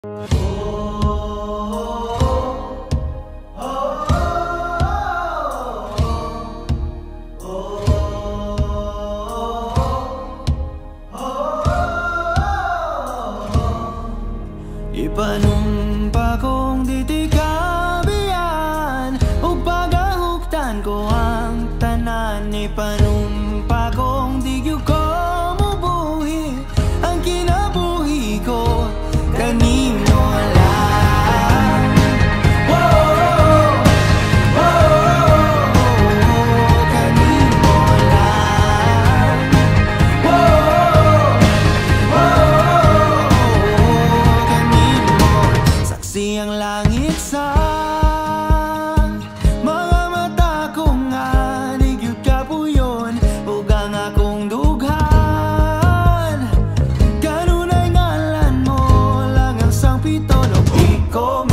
Ipanumpa kong titikabian ug pagahugtan ko ang tanan. Ipanumpa kong di gyud ko mubuhi ang kinabuhi ko kanimo lang. Kanimo lang. Siyang langit sa mga mata ko nga nigyud kapuyon ug ang akong dughan kanunay ngalan mo lang ang sangpiton ug di ko